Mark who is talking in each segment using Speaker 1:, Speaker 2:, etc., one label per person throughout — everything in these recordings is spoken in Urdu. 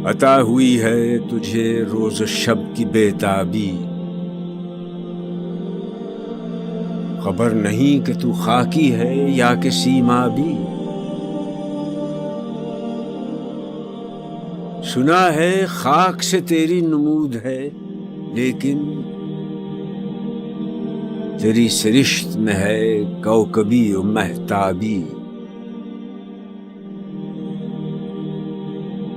Speaker 1: عطا ہوئی ہے تجھے روز و شب کی بےتابی، خبر نہیں کہ تو خاکی ہے یا کہ سیمابی۔ سنا ہے خاک سے تیری نمود ہے، لیکن تیری سرشت میں ہے کوکبی و مہتابی۔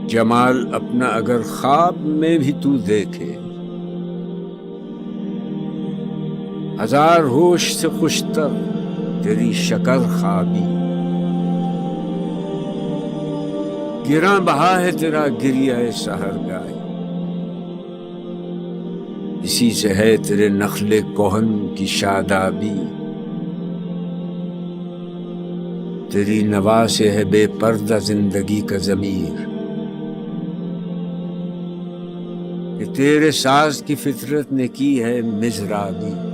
Speaker 1: جمال اپنا اگر خواب میں بھی تو دیکھے، ہزار ہوش سے خوشتر تیری شکر خوابی۔ گراں بہا ہے تیرا گریہ سحرگاہی، اسی سے ہے تیرے نخل کہن کی شادابی۔ تیری نوا سے ہے بے پردہ زندگی کا ضمیر، کہ تیرے ساز کی فطرت نے کی ہے مضرابی۔